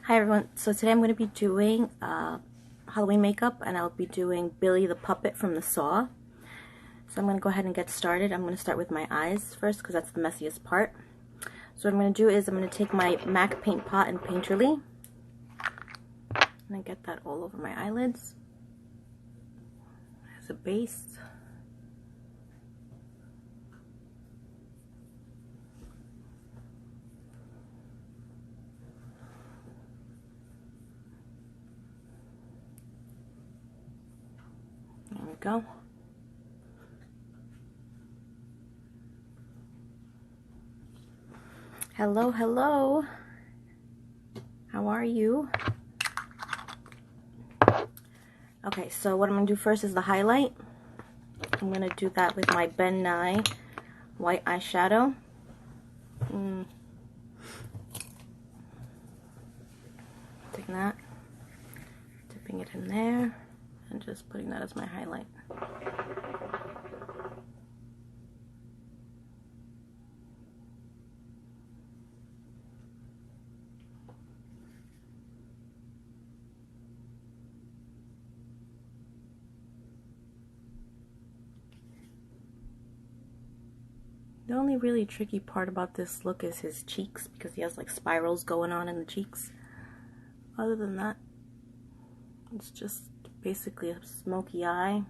Hi everyone, so today I'm going to be doing Halloween makeup, and I'll be doing Billy the Puppet from the Saw. So I'm going to go ahead and get started. I'm going to start with my eyes first because that's the messiest part. So what I'm going to do is I'm going to take my MAC paint pot and painterly and I get that all over my eyelids as a base. There we go. Hello, hello. How are you? Okay, so what I'm going to do first is the highlight. I'm going to do that with my Ben Nye white eyeshadow. Taking that, dipping it in there, and just putting that as my highlight. The only really tricky part about this look is his cheeks, because he has like spirals going on in the cheeks. Other than that, it's just basically a smoky eye,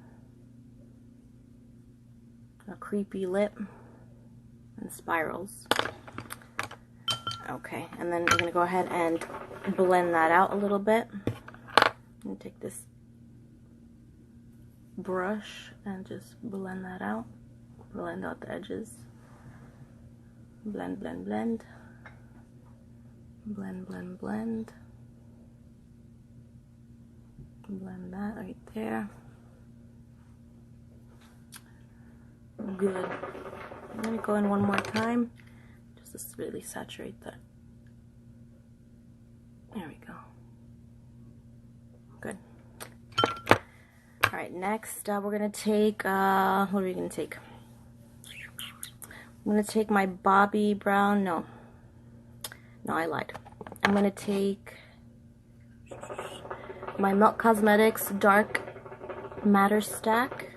a creepy lip, and spirals. Okay, and then we're going to go ahead and blend that out a little bit. And take this brush and just blend that out. Blend out the edges. Blend, blend, blend. Blend, blend, blend. Blend that right there. Good. I'm going to go in one more time just to really saturate that. There we go. Good. Alright, next we're going to take, what are we going to take? I'm going to take my Bobbi Brown, no, I lied. I'm going to take my Milk Cosmetics Dark Matter Stack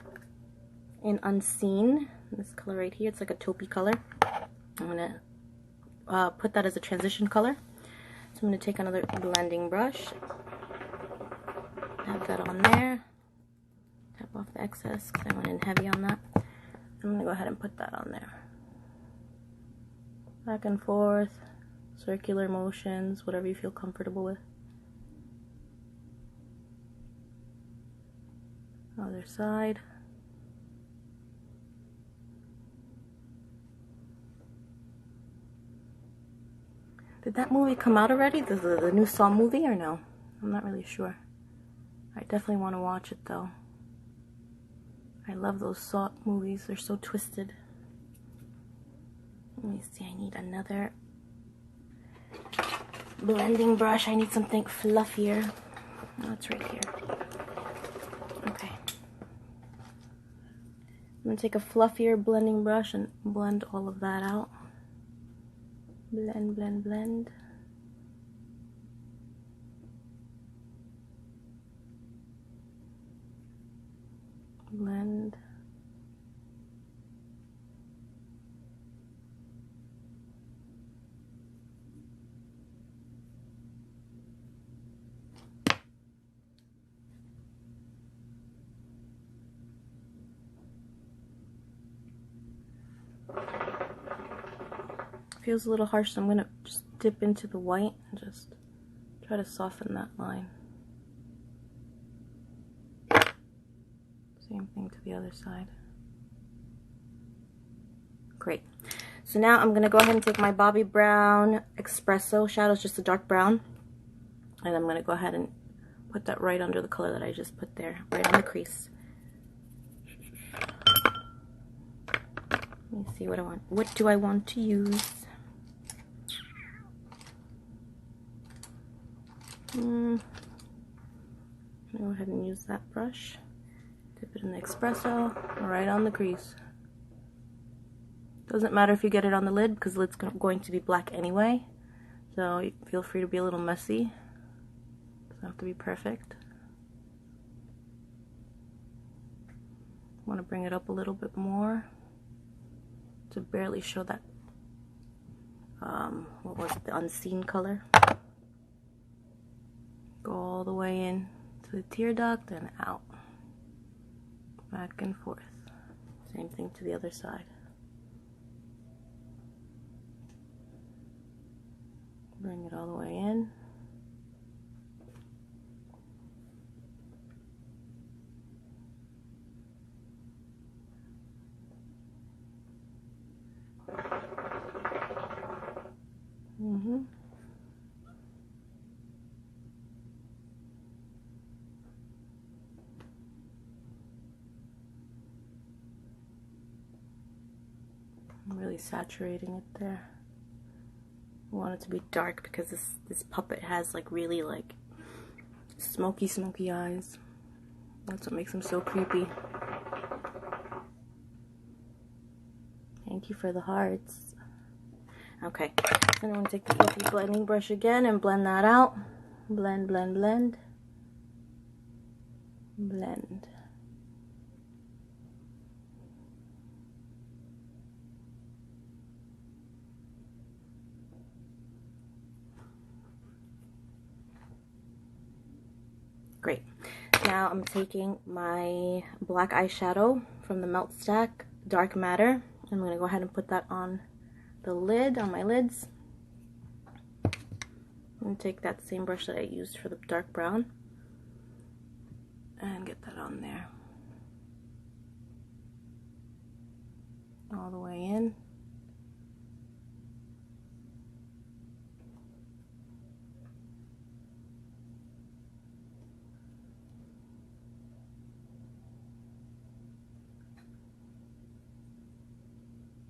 in Unseen. This color right here, it's like a taupey color. I'm going to put that as a transition color. So I'm going to take another blending brush, have that on there, tap off the excess because I went in heavy on that. I'm going to go ahead and put that on there. Back and forth, circular motions, whatever you feel comfortable with. Other side. Did that movie come out already? The new Saw movie, or no? I'm not really sure. I definitely want to watch it though. I love those Saw movies, they're so twisted. Let me see, I need another blending brush. I need something fluffier. Oh, it's right here. Okay. I'm going to take a fluffier blending brush and blend all of that out. Blend, blend, blend. Blend. Feels a little harsh, so I'm going to just dip into the white and just try to soften that line. Same thing to the other side. Great. So now I'm going to go ahead and take my Bobbi Brown Espresso shadow, it's just a dark brown, and I'm going to go ahead and put that right under the color that I just put there, right on the crease. Let me see what I want. What do I want to use? I'm gonna go ahead and use that brush. Dip it in the espresso, right on the crease. Doesn't matter if you get it on the lid because the lid's going to be black anyway. So feel free to be a little messy. Doesn't have to be perfect. I want to bring it up a little bit more to barely show that, what was it, the unseen color. Go all the way in to the tear duct and out. Back and forth. Same thing to the other side. Bring it all the way in. I'm really saturating it there. I want it to be dark because this puppet has like really like smoky eyes. That's what makes him so creepy. Thank you for the hearts. Okay, so I'm going to take the fluffy blending brush again and blend that out. Blend, blend, blend. Blend. Great. Now I'm taking my black eyeshadow from the Melt Stack Dark Matter. I'm going to go ahead and put that on the lid, on my lids. And take that same brush that I used for the dark brown and get that on there. All the way in.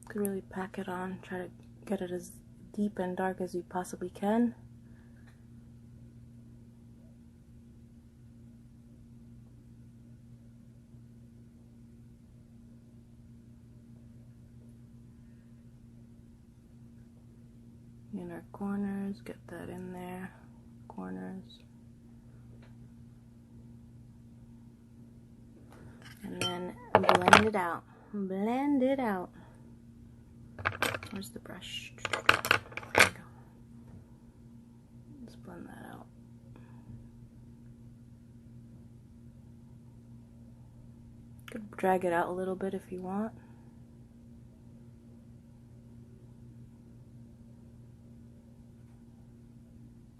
Could really pack it on, try to get it as deep and dark as you possibly can. Inner corners, get that in there, corners. And then blend it out, blend it out. Where's the brush? There we go. Let's blend that out. Could drag it out a little bit if you want.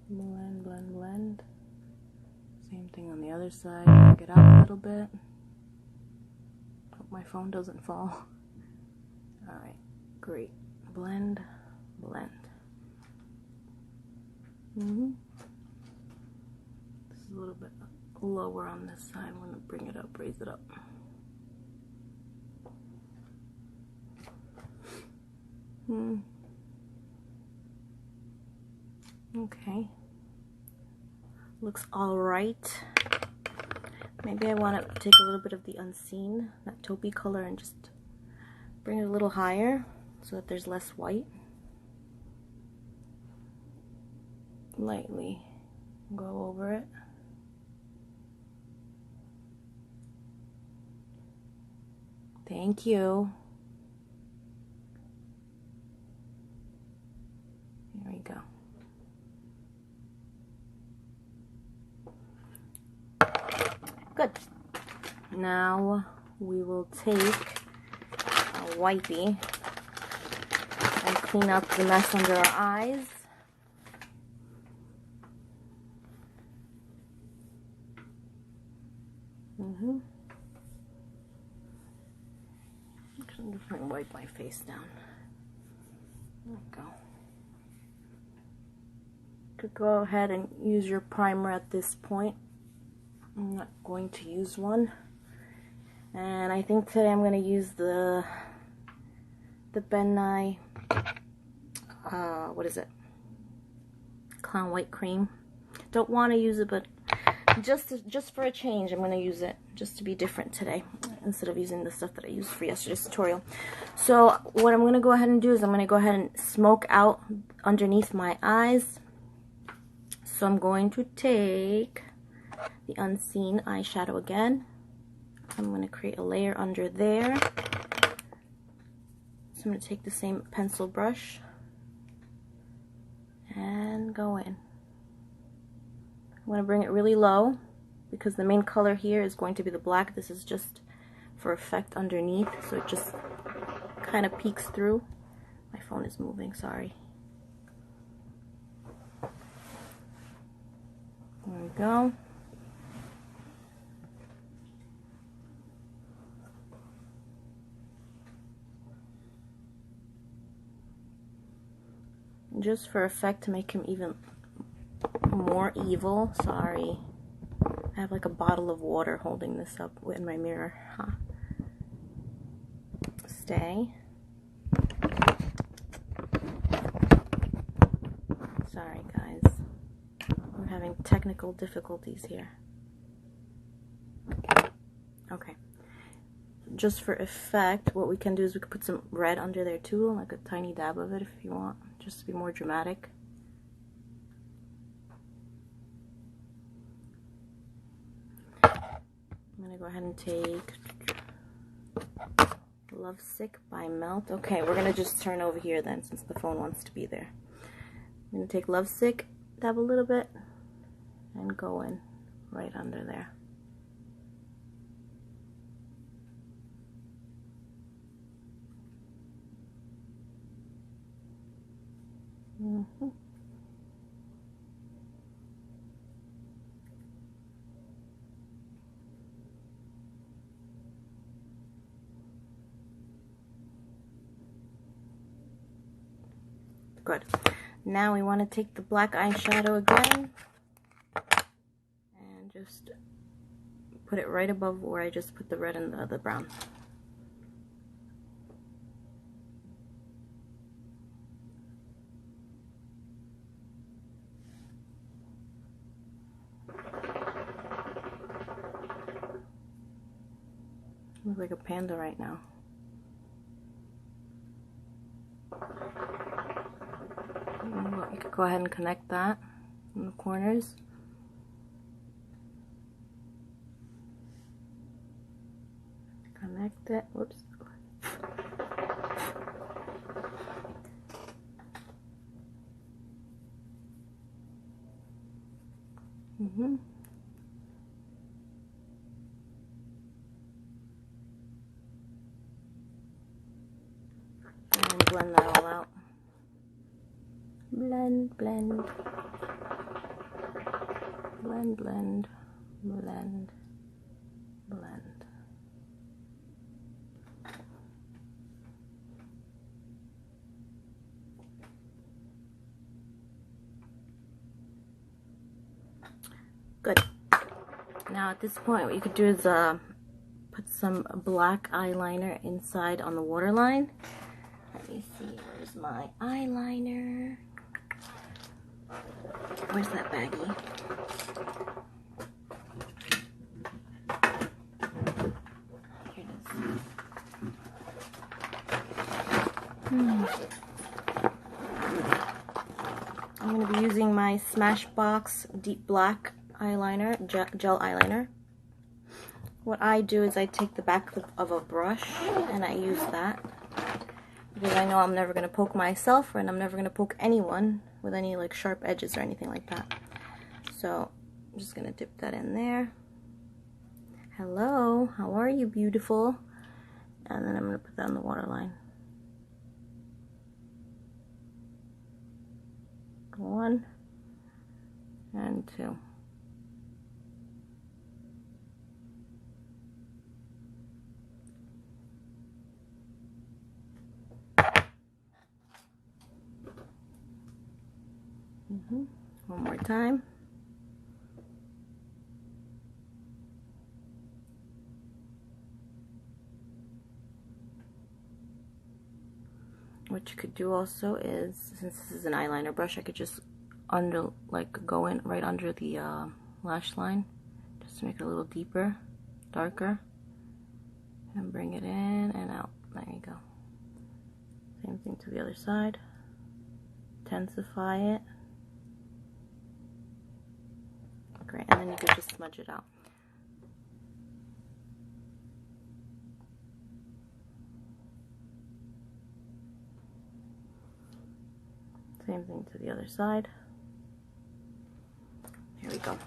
Blend, blend, blend. Same thing on the other side. Drag it out a little bit. Hope my phone doesn't fall. Alright, great. Blend, blend. This is a little bit lower on this side. I'm going to bring it up, raise it up. Okay. Looks alright. Maybe I want to take a little bit of the unseen, that taupey color, and just bring it a little higher so that there's less white. Lightly go over it. Thank you. There we go. Good. Now we will take a wipey and clean up the mess under our eyes. I'm just going to wipe my face down. There we go. Could go ahead and use your primer at this point. I'm not going to use one. And I think today I'm going to use the Ben Nye, what is it? Clown White Cream. Don't want to use it, but just for a change, I'm going to use it just to be different today instead of using the stuff that I used for yesterday's tutorial. So what I'm going to go ahead and do is I'm going to go ahead and smoke out underneath my eyes. So I'm going to take the Unseen eyeshadow again. I'm going to create a layer under there. So I'm going to take the same pencil brush and go in. I'm going to bring it really low because the main color here is going to be the black. This is just for effect underneath, so it just kind of peeks through. My phone is moving, sorry. There we go. Just for effect to make him even more evil. Sorry. I have like a bottle of water holding this up in my mirror. Huh. Stay. Sorry guys. We're having technical difficulties here. Okay. Just for effect, what we can do is we could put some red under there too, like a tiny dab of it if you want, just to be more dramatic. I'm gonna go ahead and take Lovesick by Melt. Okay, we're gonna just turn over here then, since the phone wants to be there. I'm gonna take Lovesick, dab a little bit, and go in right under there. Good. Now we want to take the black eyeshadow again and just put it right above where I just put the red and the brown. Looks like a panda right now. You could go ahead and connect that in the corners. Connect it. Whoops. And blend that all out. Blend, blend, blend, blend, blend, blend. Good. Now at this point what you could do is put some black eyeliner inside on the waterline. Let me see, where's my eyeliner? Where's that baggie? Here it is. I'm going to be using my Smashbox Deep Black eyeliner, gel eyeliner. What I do is I take the back of a brush and I use that because I know I'm never going to poke myself and I'm never going to poke anyone with any like sharp edges or anything like that. So I'm just going to dip that in there. Hello, how are you, beautiful? And then I'm going to put that on the waterline. 1 and 2. One more time. What you could do also is, since this is an eyeliner brush, I could just go in right under the lash line, just to make it a little deeper, darker, and bring it in and out. There you go. Same thing to the other side. Intensify it. smudge it out. Same thing to the other side. Here we go.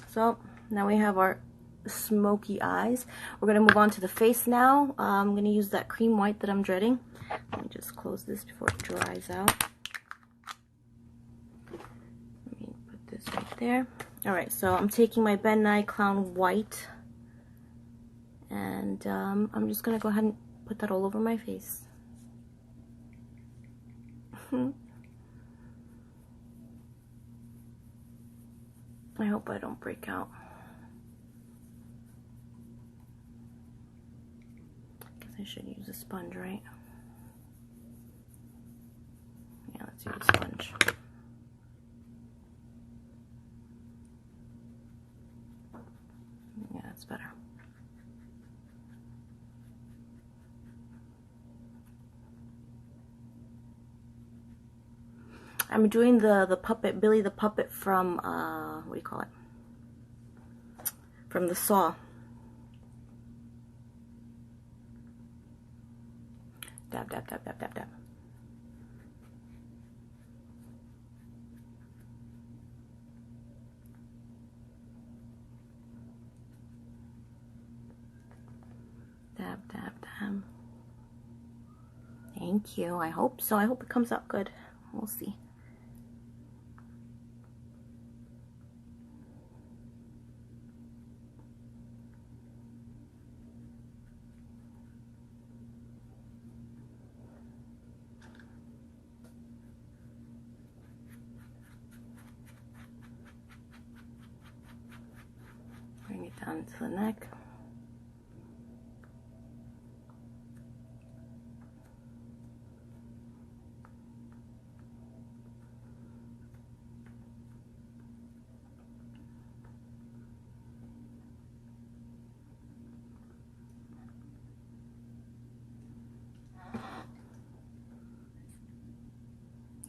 So now we have our smoky eyes. We're going to move on to the face now. I'm going to use that cream white that I'm dreading. Let me just close this before it dries out. Let me put this right there. Alright, so I'm taking my Ben Nye Clown White, and I'm just going to go ahead and put that all over my face. I hope I don't break out. Guess I should use a sponge, right? Yeah, let's use a sponge. Yeah, that's better. I'm doing the puppet, Billy the puppet from, what do you call it? From the Saw. Dab, dab, dab, dab, dab, dab. Dab, dab, dab. Thank you. I hope so. I hope it comes out good. We'll see. Bring it down to the neck.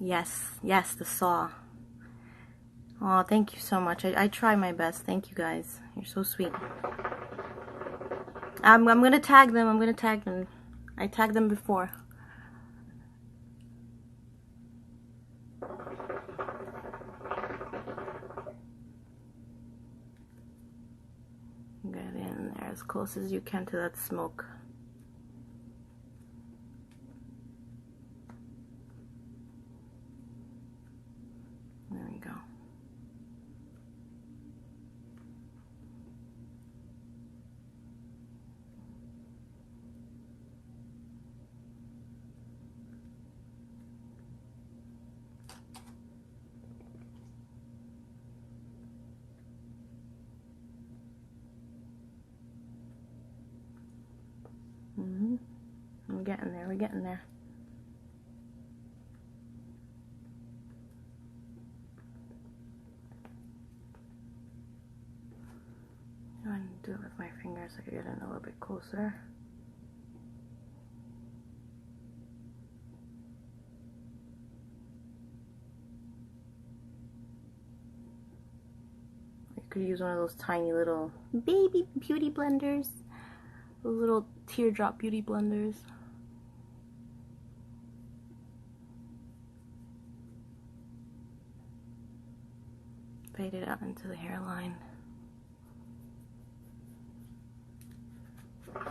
Yes, yes, the Saw. Oh, thank you so much. I try my best. Thank you guys. You're so sweet. I'm gonna tag them. I'm gonna tag them. I tagged them before. Get in there as close as you can to that smoke. There we go. We're getting there, we're getting there. I'm going to do it with my fingers so I can get in a little bit closer. You could use one of those tiny little baby beauty blenders. Those little teardrop beauty blenders. Fade it out into the hairline. Go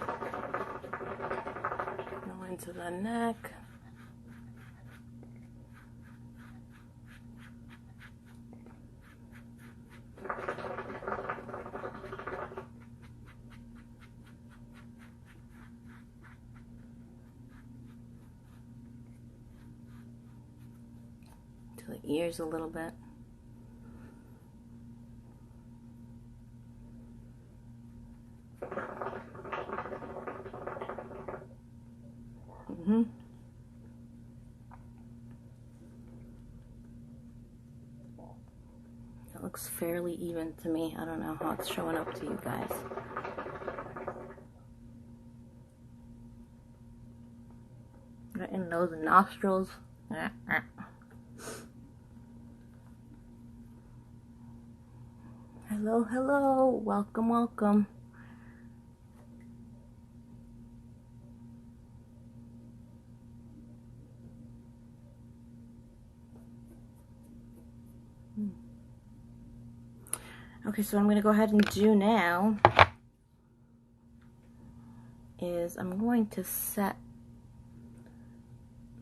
into the neck. To the ears a little bit. It looks fairly even to me. I don't know how it's showing up to you guys. Right in those nostrils. Hello, hello. Welcome, welcome. Okay, so what I'm going to go ahead and do now is I'm going to set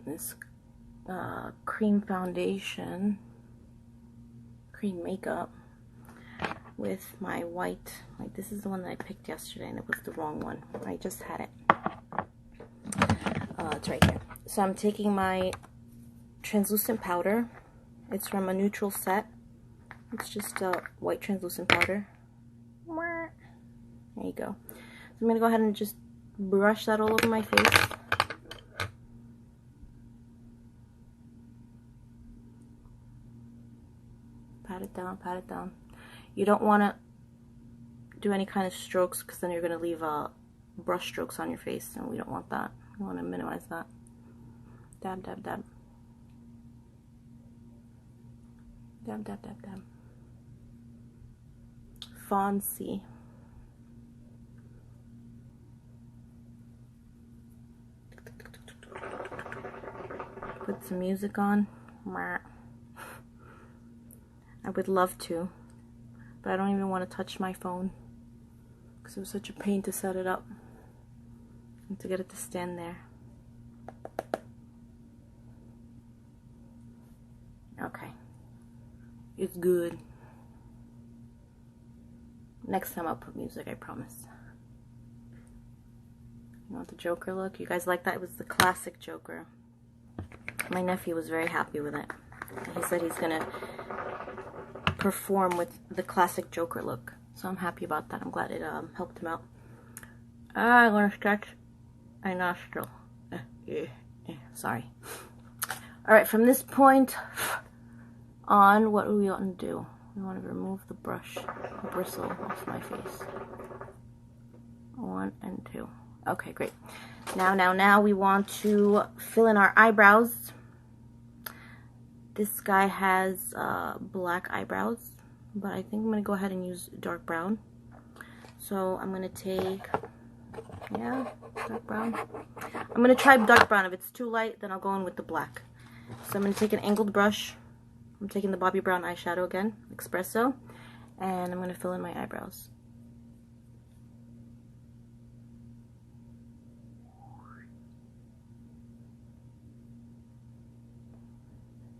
this cream foundation, cream makeup, with my white. Like, this is the one that I picked yesterday and it was the wrong one. I just had it. It's right here. So I'm taking my translucent powder. It's from a neutral set. It's just a white translucent powder. There you go. So I'm going to go ahead and just brush that all over my face. Pat it down, pat it down. You don't want to do any kind of strokes because then you're going to leave brush strokes on your face, and we don't want that. We want to minimize that. Dab, dab, dab. Dab, dab, dab, dab. Fancy. Put some music on. I would love to, but I don't even want to touch my phone because it was such a pain to set it up and to get it to stand there. Okay, it's good. Next time I'll put music, I promise. You want the Joker look? You guys like that? It was the classic Joker. My nephew was very happy with it. He said he's gonna perform with the classic Joker look, so I'm happy about that. I'm glad it helped him out. I'm gonna stretch my nostril. Sorry. Alright, from this point on, what do we want to do? We want to remove the bristle off my face. 1 and 2. Okay, great. Now we want to fill in our eyebrows. This guy has black eyebrows, but I think I'm going to go ahead and use dark brown. So I'm going to take, dark brown. I'm going to try dark brown. If it's too light, then I'll go in with the black. So I'm going to take an angled brush. I'm taking the Bobbi Brown eyeshadow again, Espresso, and I'm going to fill in my eyebrows.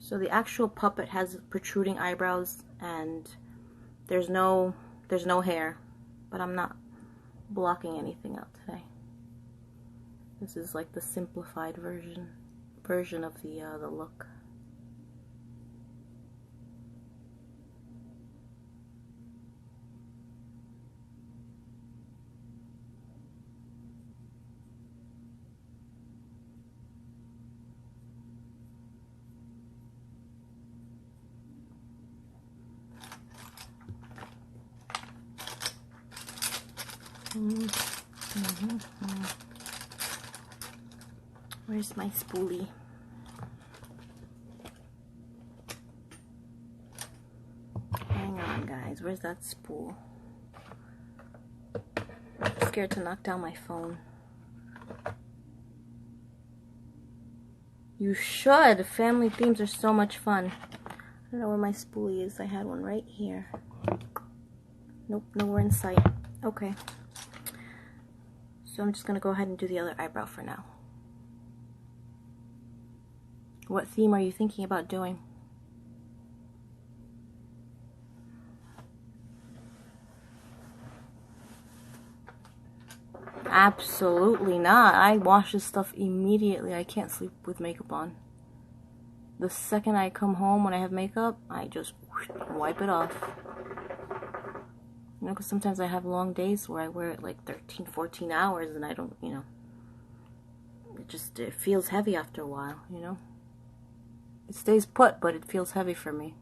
So the actual puppet has protruding eyebrows and there's no hair, but I'm not blocking anything out today. This is like the simplified version of the look. Where's my spoolie? Hang on, guys. Where's that spool? I'm scared to knock down my phone. You should. Family themes are so much fun. I don't know where my spoolie is. I had one right here. Nope, nowhere in sight. Okay. So I'm just going to go ahead and do the other eyebrow for now. What theme are you thinking about doing? Absolutely not. I wash this stuff immediately. I can't sleep with makeup on. The second I come home when I have makeup, I just wipe it off. You know, because sometimes I have long days where I wear it like 13, 14 hours and I don't, you know, it feels heavy after a while, you know. It stays put, but it feels heavy for me.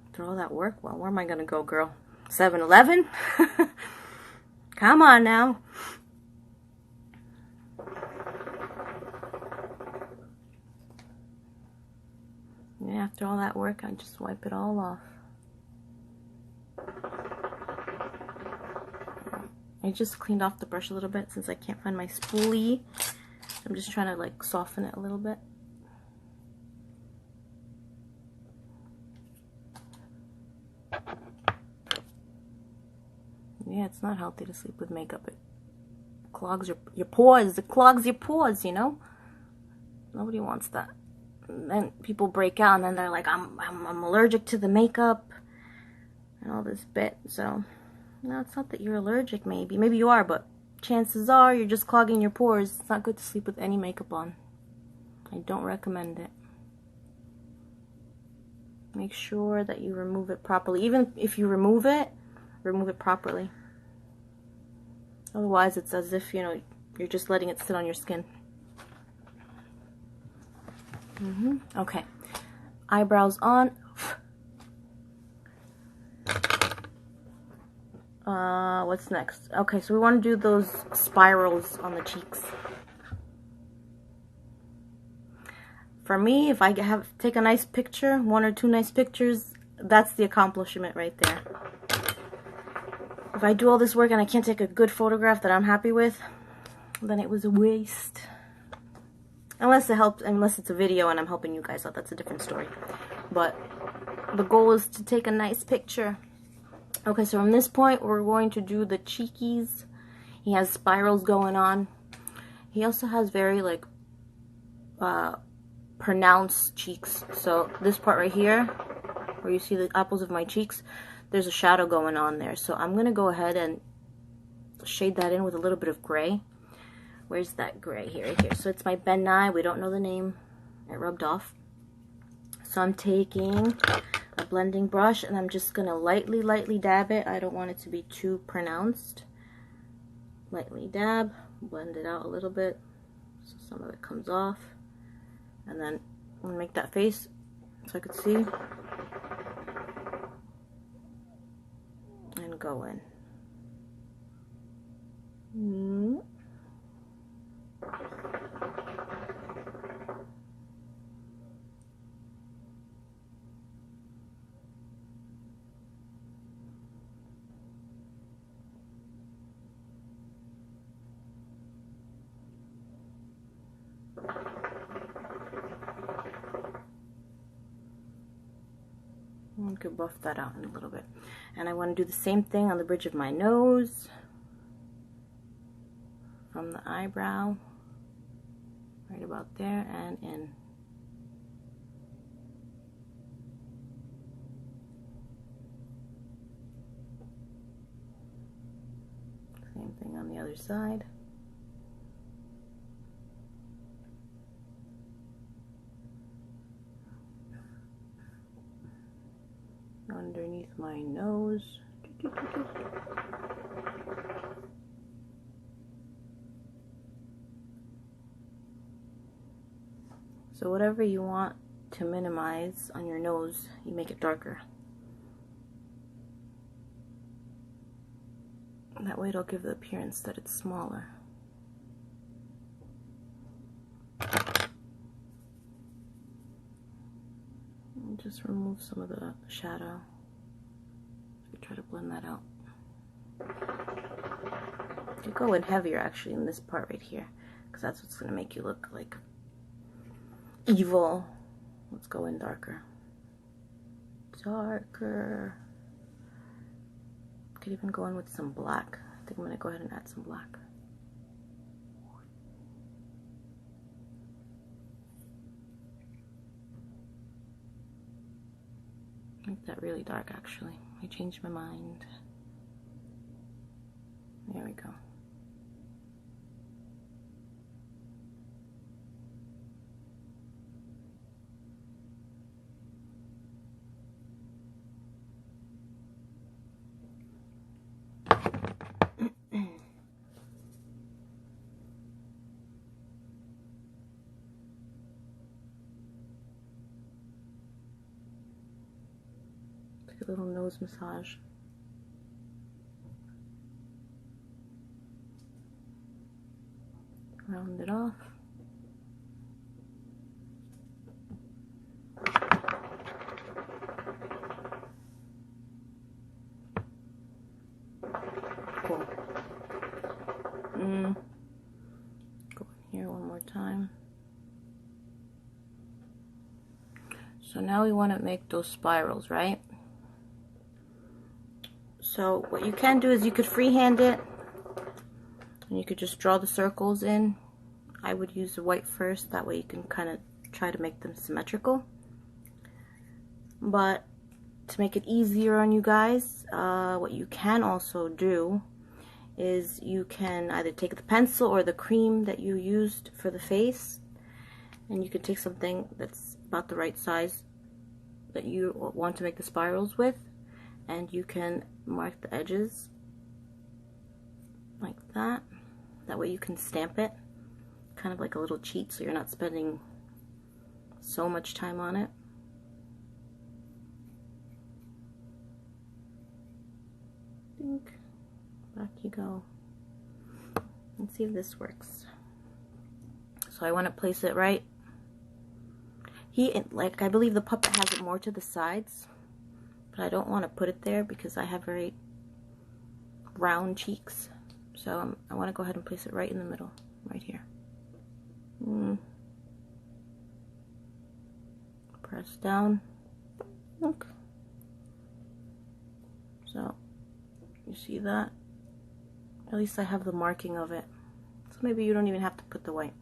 After all that work, well, where am I going to go, girl? 7-Eleven? Come on now. after all that work, I just wipe it all off. I just cleaned off the brush a little bit since I can't find my spoolie. I'm just trying to like soften it a little bit. Yeah, it's not healthy to sleep with makeup. It clogs your pores. It clogs your pores, you know? Nobody wants that. And then people break out and then they're like, I'm allergic to the makeup and all this bit. So, no, it's not that you're allergic, maybe. Maybe you are, but chances are you're just clogging your pores. It's not good to sleep with any makeup on. I don't recommend it. Make sure that you remove it properly. Even if you remove it properly. Otherwise, it's as if, you know, you're just letting it sit on your skin. Okay. Eyebrows on. What's next? Okay, so we want to do those spirals on the cheeks. For me, if I take a nice picture, 1 or 2 nice pictures, that's the accomplishment right there. If I do all this work and I can't take a good photograph that I'm happy with, then it was a waste. Unless it helps, unless it's a video and I'm helping you guys out, that's a different story. But the goal is to take a nice picture. Okay, so from this point, we're going to do the cheekies. He has spirals going on. He also has very, like, pronounced cheeks. So this part right here, where you see the apples of my cheeks, there's a shadow going on there. So I'm going to go ahead and shade that in with a little bit of gray. Where's that gray? Here, right here. So it's my Ben Nye. We don't know the name. It rubbed off. So I'm taking a blending brush and I'm just going to lightly dab it. I don't want it to be too pronounced. Lightly dab. Blend it out a little bit so some of it comes off. And then I'm going to make that face so I could see. And go in. I could buff that out in a little bit. And I want to do the same thing on the bridge of my nose. From the eyebrow. Right about there and in. Same thing on the other side. Underneath my nose. So whatever you want to minimize on your nose, you make it darker. That way it'll give the appearance that it's smaller. And just remove some of the shadow. Try to blend that out. You go in heavier actually in this part right here, because that's what's going to make you look like evil. Let's go in darker. Darker. Could even go in with some black. I think I'm going to go ahead and add some black. Make that really dark actually. I changed my mind. There we go. A little nose massage. Round it off. Go in here one more time. So now we want to make those spirals, right? So what you can do is you could freehand it, and you could just draw the circles in. I would use the white first, that way you can kind of try to make them symmetrical. But to make it easier on you guys, what you can also do is you can either take the pencil or the cream that you used for the face, and you can take something that's about the right size that you want to make the spirals with, and you can mark the edges like that. That way you can stamp it, kind of like a little cheat, so you're not spending so much time on it. Back you go. Let's see if this works. So I want to place it right. I believe the puppet has it more to the sides, but I don't want to put it there because I have very round cheeks. So I want to go ahead and place it right in the middle, right here. Press down. Look. So you see that? At least I have the marking of it. So maybe you don't even have to put the white.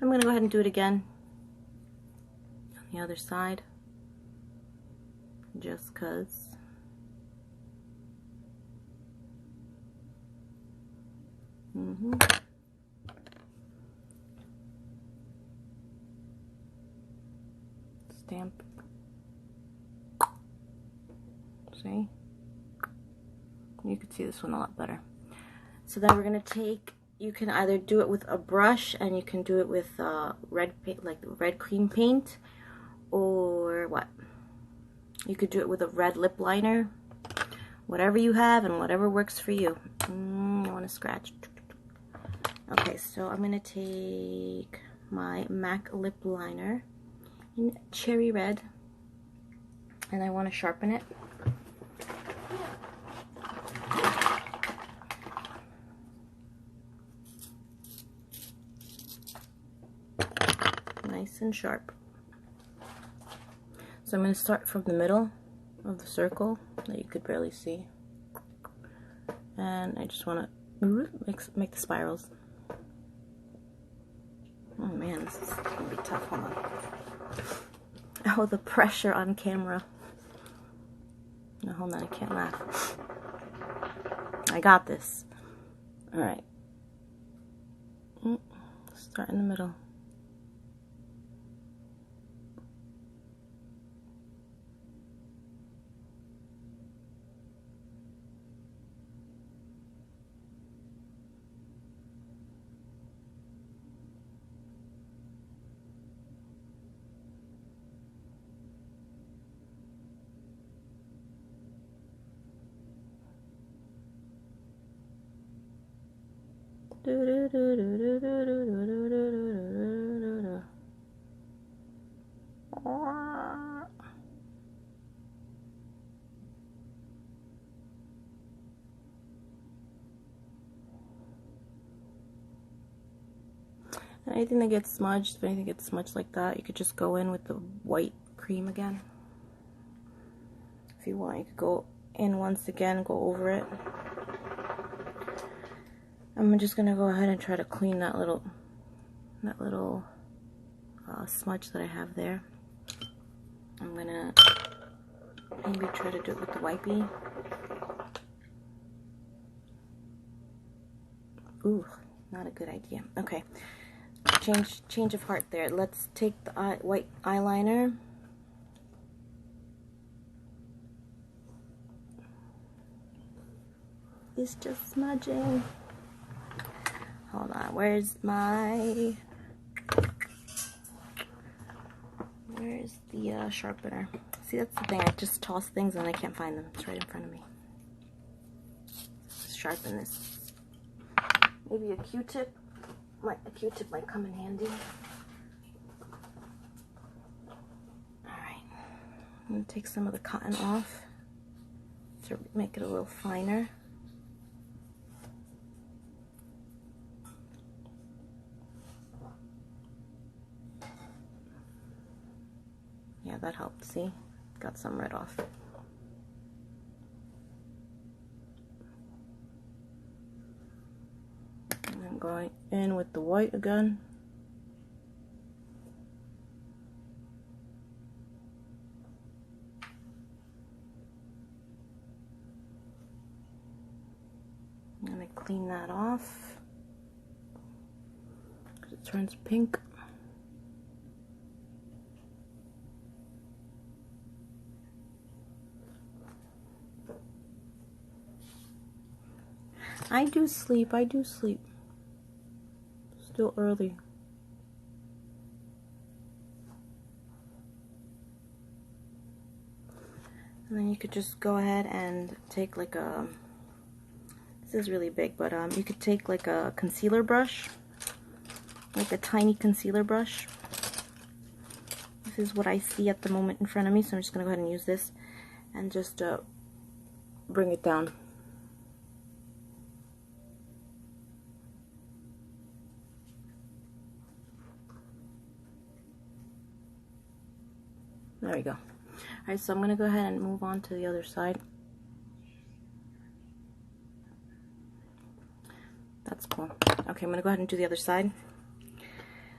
I'm going to go ahead and do it again on the other side, just cause. Stamp. See? You could see this one a lot better. So then we're gonna take, you can either do it with a brush, and you can do it with red paint, like red cream paint, or what? You could do it with a red lip liner. Whatever you have and whatever works for you. I want to scratch. Okay, so I'm gonna take my MAC lip liner in cherry red, and I want to sharpen it. Nice and sharp. So I'm going to start from the middle of the circle that you could barely see, and I just want to make the spirals. Oh man, this is going to be tough. Hold on. Oh, the pressure on camera. No, hold on, I can't laugh. I got this. Alright. Start in the middle. Anything that gets smudged, if anything gets smudged like that, you could just go in with the white cream again. If you want, you could go in once again, go over it. I'm just gonna go ahead and try to clean that little smudge that I have there. I'm gonna maybe try to do it with the wipey. Ooh, not a good idea. Okay, change of heart there. Let's take the white eyeliner. It's just smudging. Hold on, where's the sharpener? See, that's the thing, I just toss things and I can't find them. It's right in front of me. Let's sharpen this. Maybe a Q-tip. A Q-tip might come in handy. Alright, I'm going to take some of the cotton off to make it a little finer. that helped. See? Got some red off. And then going in with the white again. I'm going to clean that off because it turns pink. I do sleep. Still early. And then you could just go ahead and take like a, this is really big, but you could take like a concealer brush, like a tiny concealer brush. This is what I see at the moment in front of me, so I'm just going to go ahead and use this and just bring it down. There we go. Alright, so I'm going to go ahead and move on to the other side. That's cool. Okay, I'm going to go ahead and do the other side.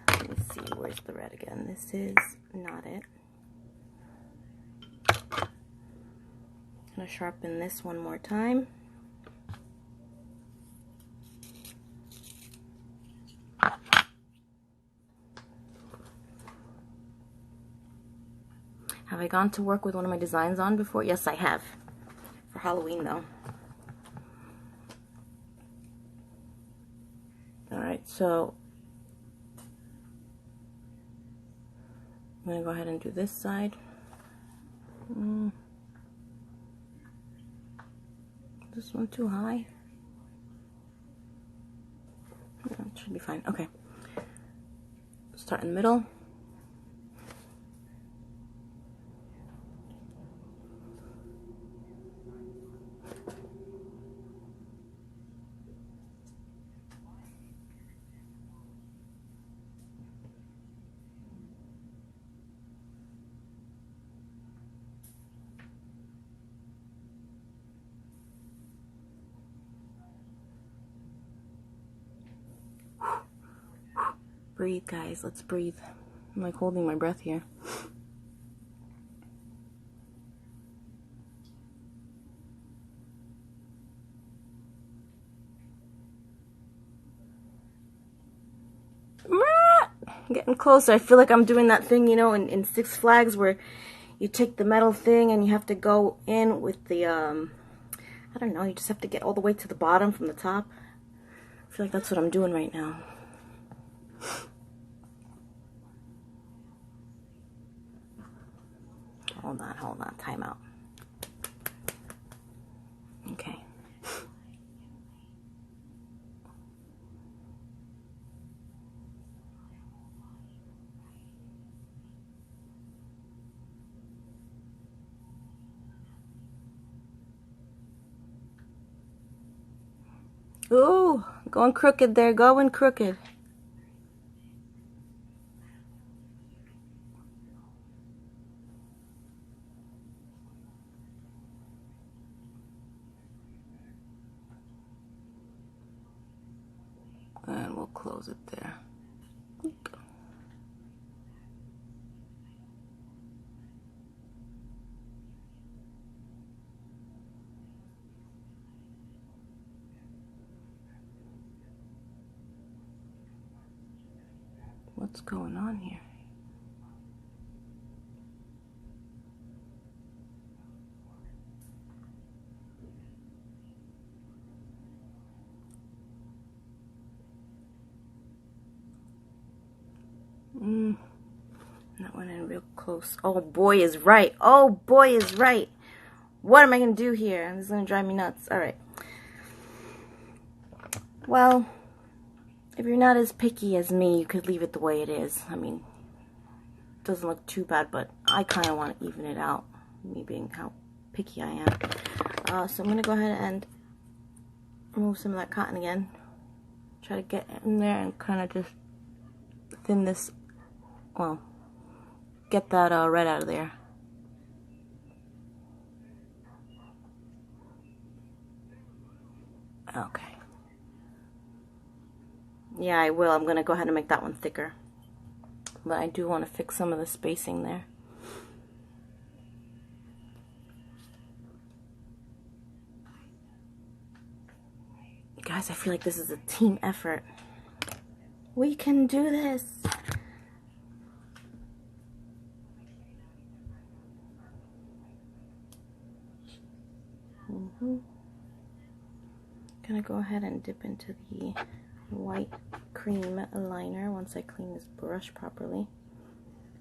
Let me see, where's the red again? This is not it. I'm going to sharpen this one more time. Have I gone to work with one of my designs on before? Yes, I have. For Halloween, though. Alright, so I'm going to go ahead and do this side. This one too high? No, it should be fine. Okay. Start in the middle. Breathe, guys. Let's breathe. I'm like holding my breath here. Getting closer. I feel like I'm doing that thing, you know, in Six Flags where you take the metal thing and you have to go in with the, I don't know, you just have to get all the way to the bottom from the top. I feel like that's what I'm doing right now. Hold on, time out. Okay. Ooh, going crooked there, going crooked. And we'll close it there. What's going on here? That went in real close. Oh boy is right. Oh boy is right. What am I going to do here? This is going to drive me nuts. Alright. Well, if you're not as picky as me, you could leave it the way it is. I mean, it doesn't look too bad, but I kind of want to even it out. Me being how picky I am. So I'm going to go ahead and remove some of that cotton again. Try to get in there and kind of just thin this, well, get that red out of there. Okay. Yeah, I will. I'm going to go ahead and make that one thicker. But I do want to fix some of the spacing there. Guys, I feel like this is a team effort. We can do this. Gonna go ahead and dip into the white cream liner once I clean this brush properly.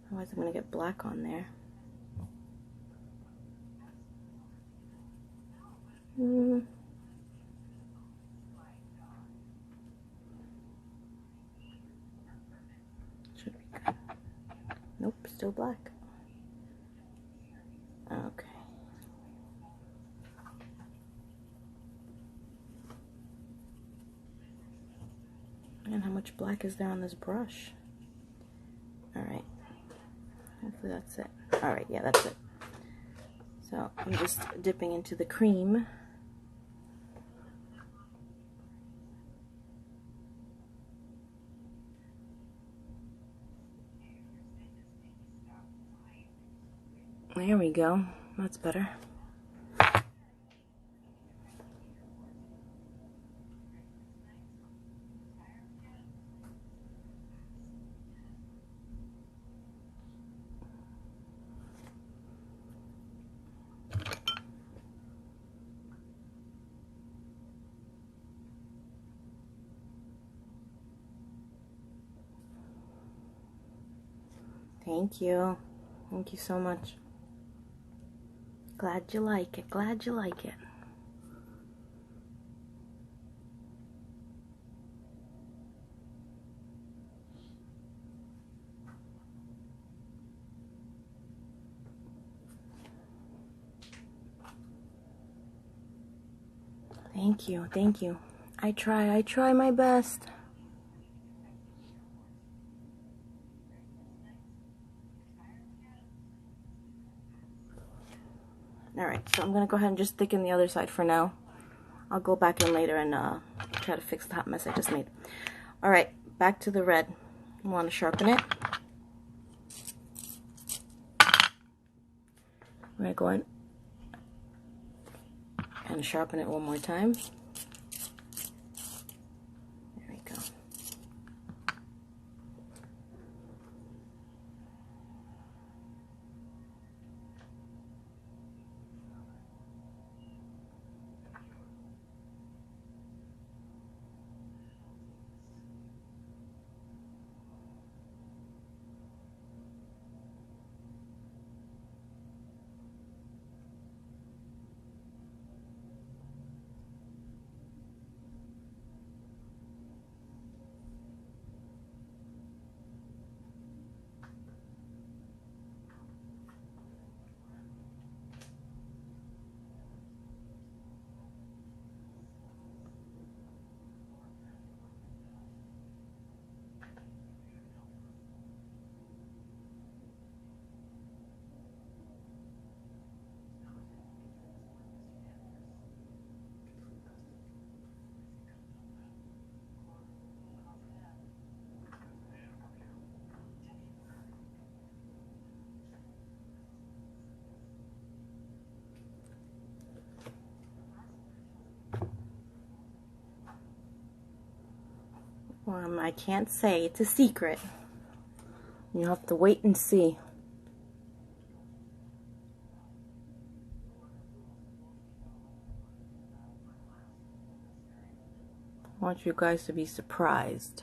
Otherwise I'm gonna get black on there. Should be good. Nope, still black. Okay. And how much black is there on this brush? Alright. Hopefully that's it. Alright, yeah, that's it. So I'm just dipping into the cream. There we go. That's better. Thank you. Thank you so much. Glad you like it. Glad you like it. Thank you. Thank you. I try my best. Alright, so I'm going to go ahead and just thicken the other side for now. I'll go back in later and try to fix the hot mess I just made. Alright, back to the red. I want to sharpen it. I'm going to go in and sharpen it one more time. There we go. I can't say. It's a secret. You'll have to wait and see. I want you guys to be surprised.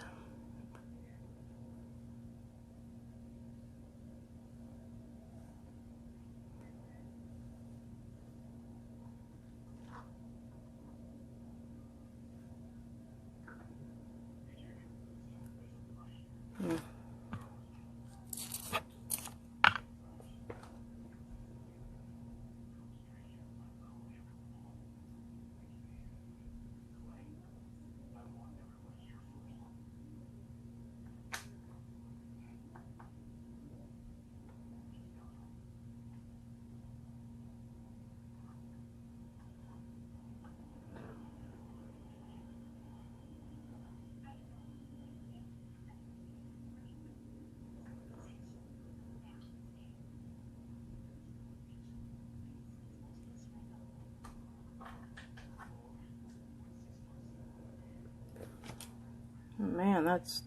Man, that's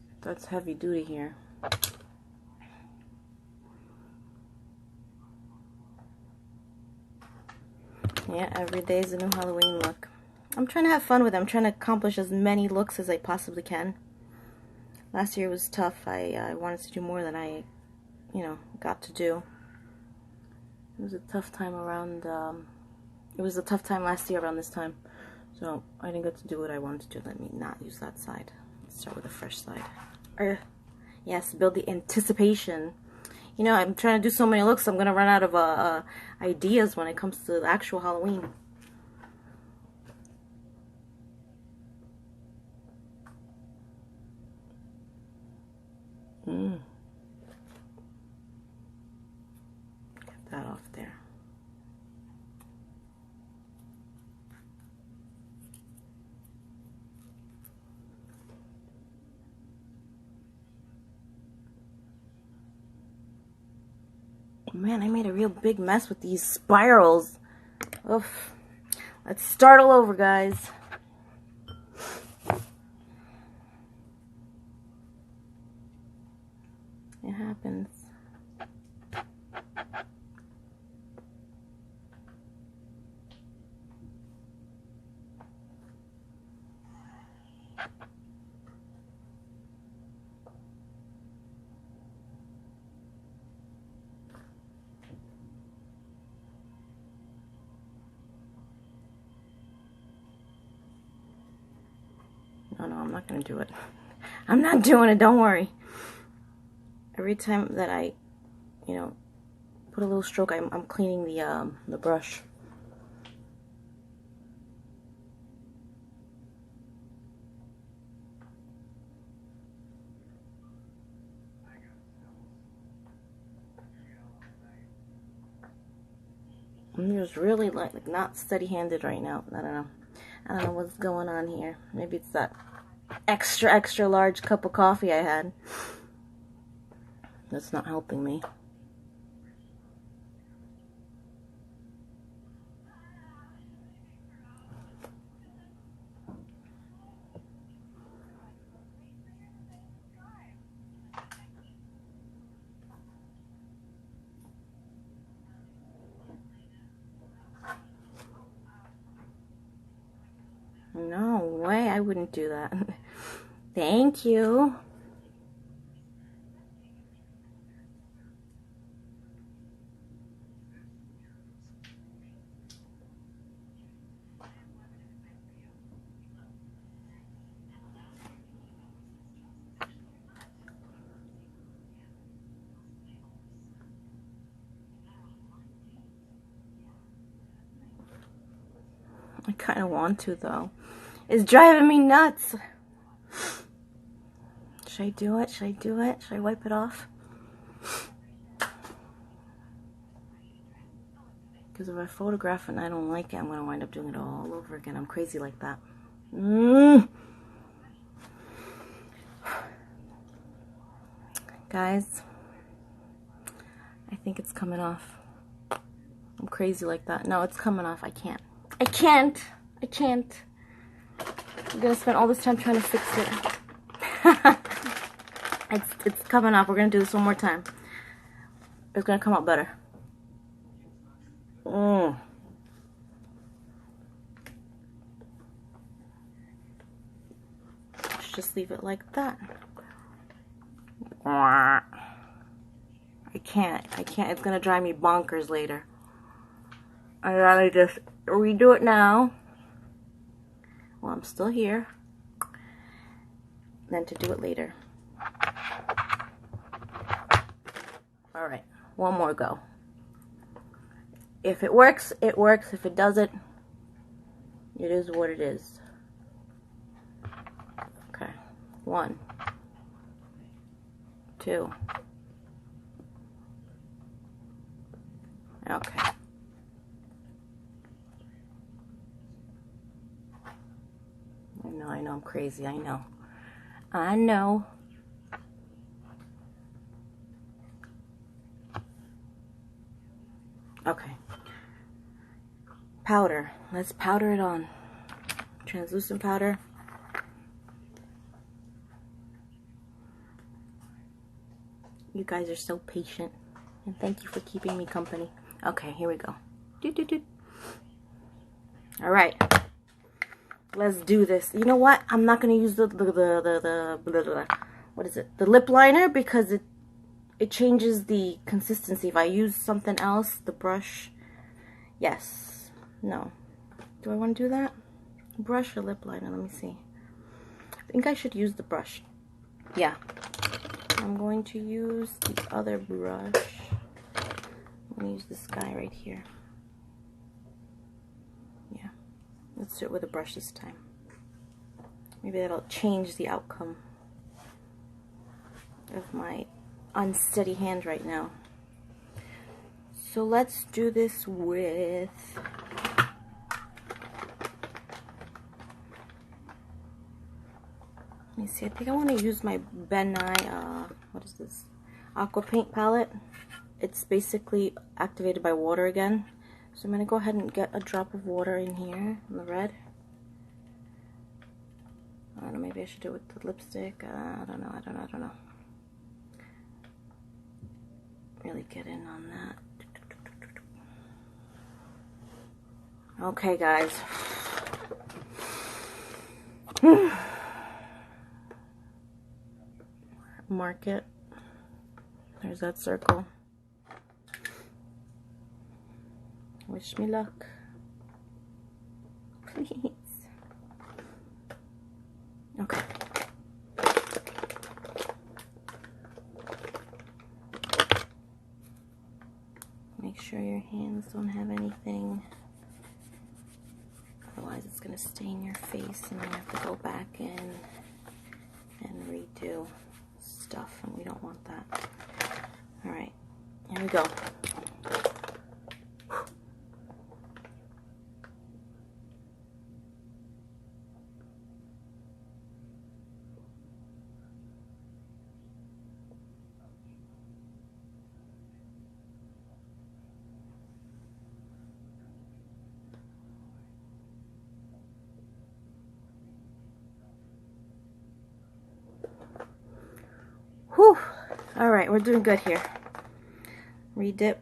heavy duty here. Yeah, every day is a new Halloween look. I'm trying to have fun with it. I'm trying to accomplish as many looks as I possibly can. Last year was tough. I wanted to do more than I, got to do. It was a tough time around, it was a tough time last year around this time. So I didn't get to do what I wanted to do. Let me not use that side. Let's start with the fresh side. Yes, build the anticipation. I'm trying to do so many looks, I'm going to run out of ideas when it comes to the actual Halloween. Get that off there. Man, I made a real big mess with these spirals. Oof. Let's start all over, guys. It happens. No, I'm not going to do it. I'm not doing it, don't worry. Every time that I, put a little stroke, I'm cleaning the brush. I'm just really like not steady-handed right now. I don't know what's going on here. Maybe it's that extra large cup of coffee I had. That's not helping me. No way, I wouldn't do that. Thank you. I kind of want to, though. It's driving me nuts. Should I do it? Should I do it? Should I wipe it off? Because if I photograph it and I don't like it, I'm going to wind up doing it all over again. I'm crazy like that. Guys, I think it's coming off. I'm crazy like that. No, it's coming off. I can't. I can't. I'm going to spend all this time trying to fix it. It's coming off. We're going to do this one more time. It's going to come out better. Let's just leave it like that. I can't. It's going to drive me bonkers later. I gotta just redo it now. Well, I'm still here. Then to do it later. Alright, one more go. If it works, it works. If it doesn't, it is what it is. Okay, 1, 2. Okay. I know, I'm crazy, I know. Okay. Powder. Let's powder it on. Translucent powder. You guys are so patient. And thank you for keeping me company. Okay, here we go. Doot, doot, doot. All right. Let's do this. You know what? I'm not going to use the what is it? The lip liner, because it changes the consistency. If I use something else, the brush. Yes. No. Do I want to do that? Brush or lip liner? Let me see. I think I should use the brush. Yeah. I'm going to use the other brush. I'm going to use this guy right here. Yeah. Let's do it with a brush this time. Maybe that'll change the outcome of my unsteady hand right now. So let's do this with... Let me see, I think I want to use my Ben Nye, what is this? Aqua Paint palette. It's basically activated by water again. So I'm going to go ahead and get a drop of water in here, in the red. I don't know, maybe I should do it with the lipstick. I don't know. Really get in on that. Okay, guys. Mark it. There's that circle. Wish me luck. Please. Okay. Make sure your hands don't have anything. Otherwise it's going to stain your face and you have to go back in and redo stuff, and we don't want that. Alright, here we go. Whew. Alright, we're doing good here. Redip.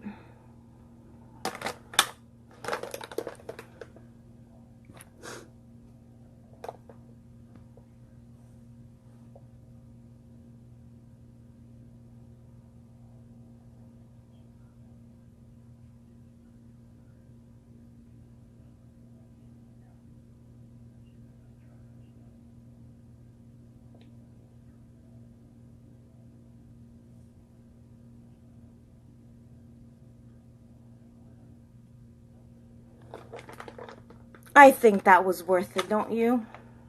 I think that was worth it, don't you?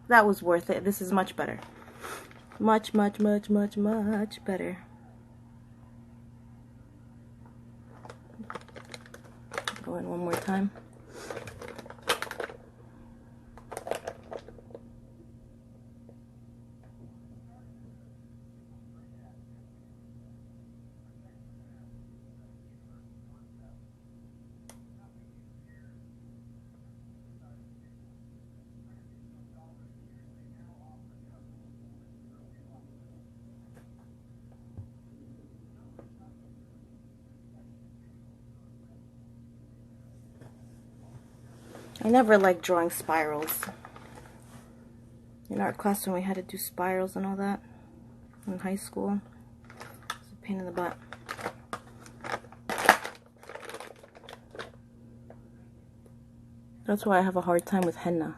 That was worth it. This is much better. Much, much, much, much, much better. Go in one more time. I never liked drawing spirals. In art class when we had to do spirals and all that in high school, it's a pain in the butt. That's why I have a hard time with henna.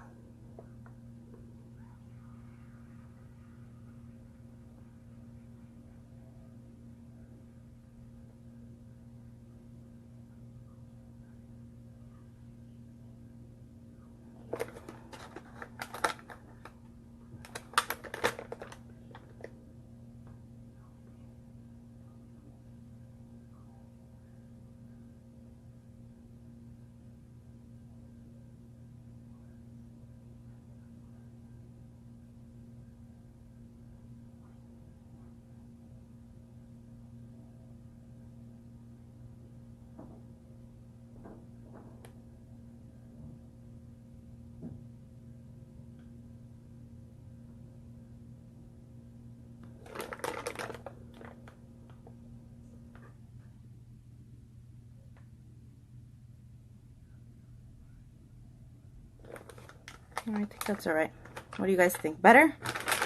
I think that's all right. What do you guys think? Better?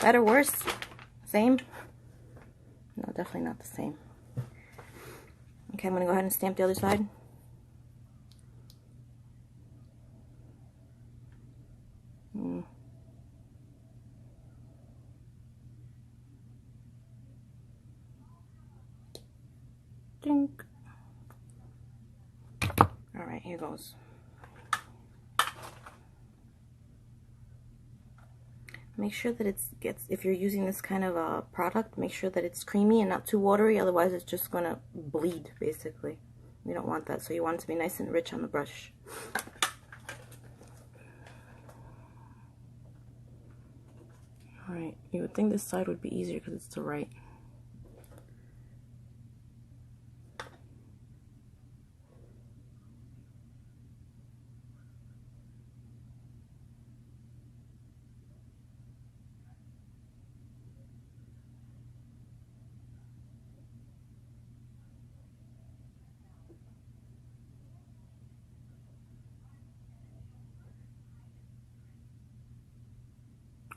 Better? Worse? Same? No, definitely not the same. Okay, I'm going to go ahead and stamp the other side. Dink. All right, here goes. Make sure that if you're using this kind of a product, make sure that it's creamy and not too watery, otherwise it's just gonna bleed, basically. You don't want that, so you want it to be nice and rich on the brush. Alright, you would think this side would be easier because it's to the right.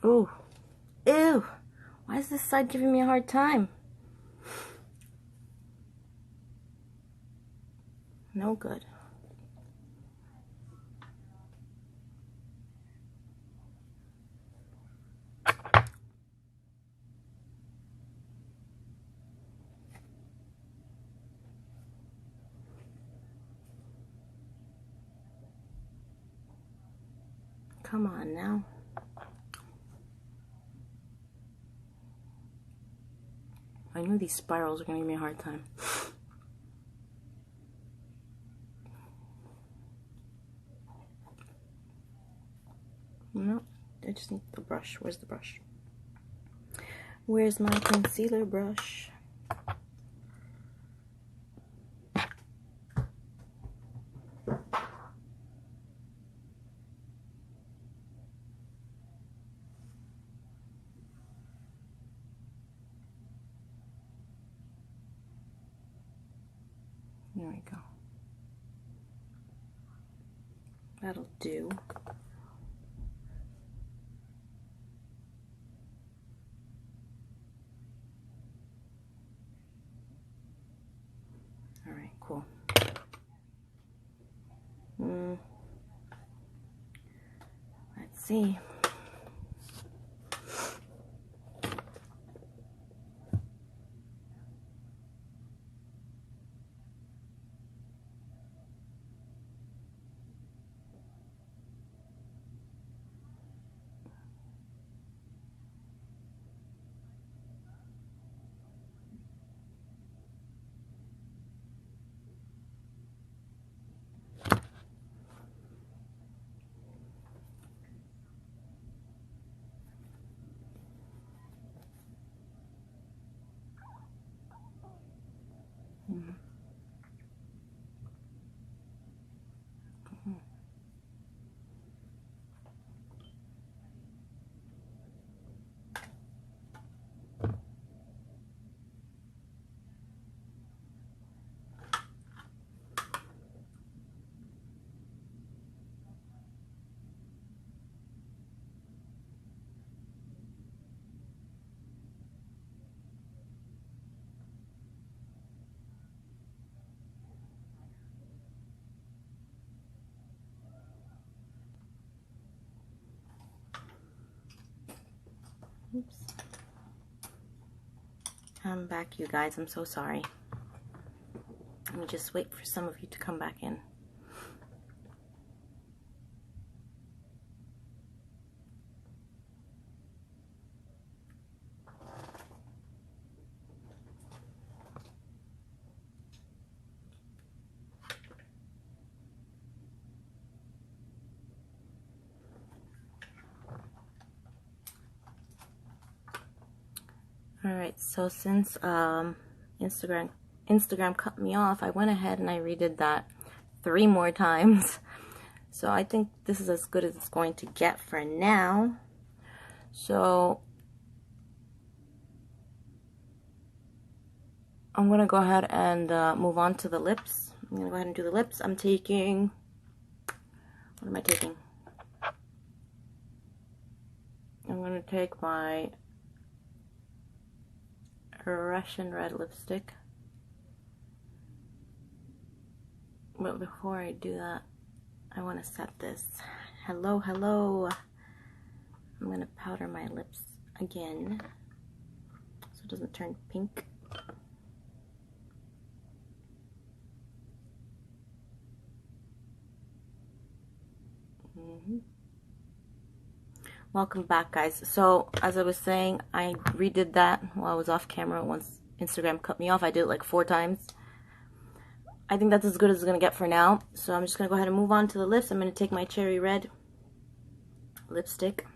Ooh. Ew! Why is this side giving me a hard time? No good. Come on now. I knew these spirals were going to give me a hard time. No, I just need the brush. Where's the brush? Where's my concealer brush? There we go. That'll do. All right, cool. Let's see. Oops. I'm back, you guys. I'm so sorry. Let me just wait for some of you to come back in. Alright, so since Instagram cut me off, I went ahead and I redid that 3 more times. So I think this is as good as it's going to get for now. So I'm going to go ahead and move on to the lips. I'm going to go ahead and do the lips. I'm taking, what am I taking? going to take my Russian red lipstick. But before I do that, I want to set this. Hello, hello. I'm going to powder my lips again so it doesn't turn pink. Welcome back, guys. So as I was saying, I redid that while I was off camera. Once Instagram cut me off, I did it like 4 times. I think that's as good as it's gonna get for now. So I'm just gonna go ahead and move on to the lips. I'm gonna take my cherry red lipstick.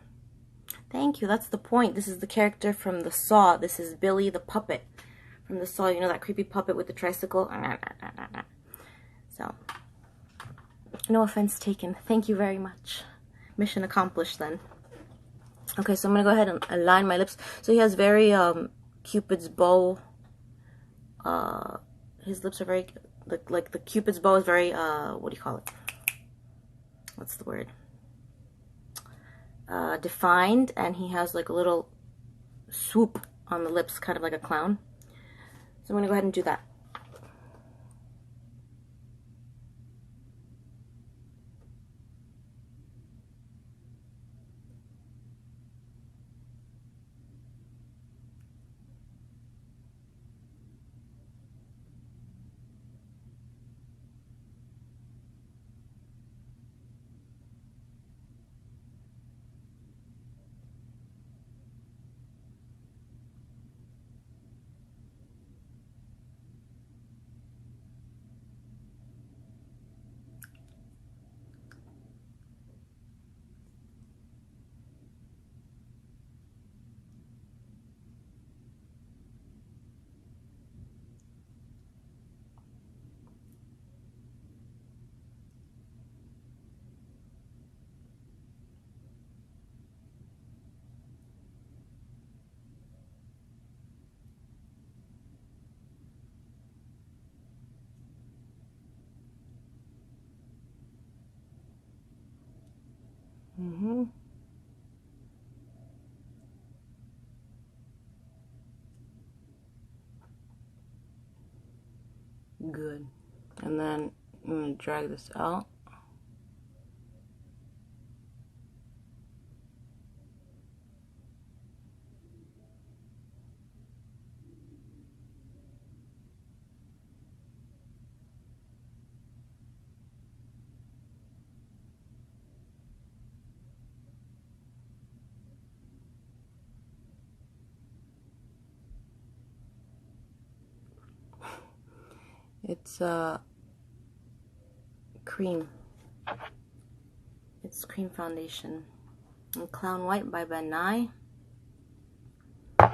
Thank you, that's the point. This is the character from the Saw. This is Billy the puppet from the Saw. You know that creepy puppet with the tricycle? So, no offense taken. Thank you very much. Mission accomplished then. Okay, so I'm gonna go ahead and align my lips. So he has very Cupid's bow. His lips are very like the Cupid's bow is very what do you call it? What's the word? Defined, and he has like a little swoop on the lips, kind of like a clown. So I'm gonna go ahead and do that. Good. And then I'm going to drag this out. It's cream. It's cream foundation. And Clown White by Ben Nye. And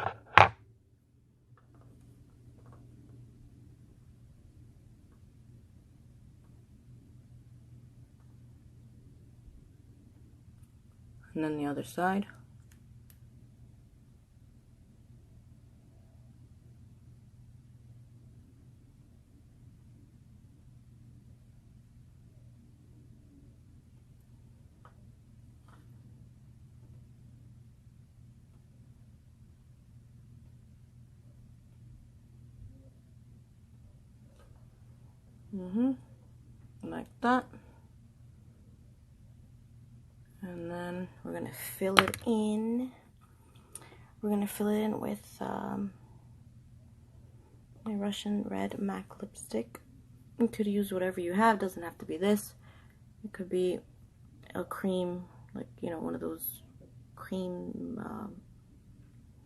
then the other side. Like that. And then we're gonna fill it in. We're gonna fill it in with my Russian red MAC lipstick. You could use whatever you have, doesn't have to be this. It could be a cream, like, you know, one of those cream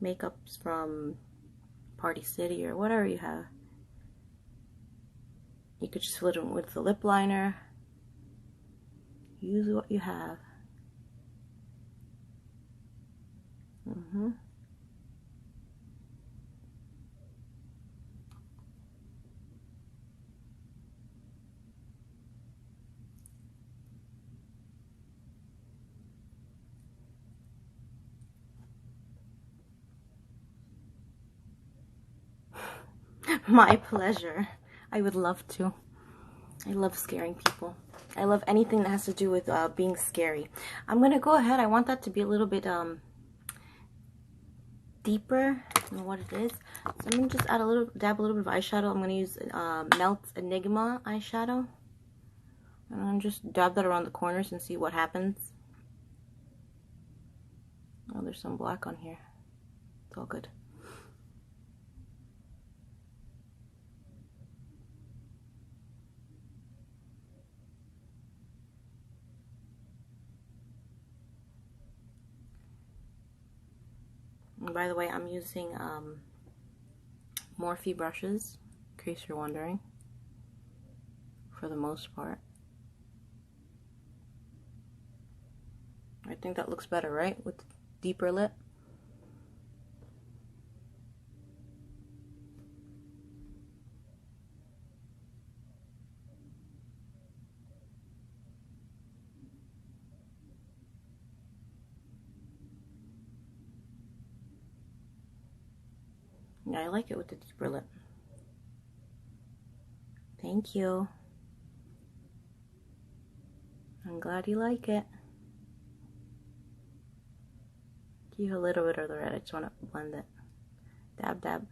makeups from Party City or whatever you have. You could just fill it in with the lip liner. Use what you have. My pleasure. I would love to. I love scaring people. I love anything that has to do with being scary. I'm gonna go ahead. I want that to be a little bit deeper than what it is. So I'm going to just dab a little bit of eyeshadow. I'm going to use Melt Enigma eyeshadow. And I'm just dab that around the corners and see what happens. Oh, there's some black on here. It's all good. And by the way, I'm using Morphe brushes, in case you're wondering, for the most part. I think that looks better, right? With deeper lip. Yeah, I like it with the deeper lip. Thank you. I'm glad you like it. Give a little bit of the red. I just want to blend it. Dab, dab.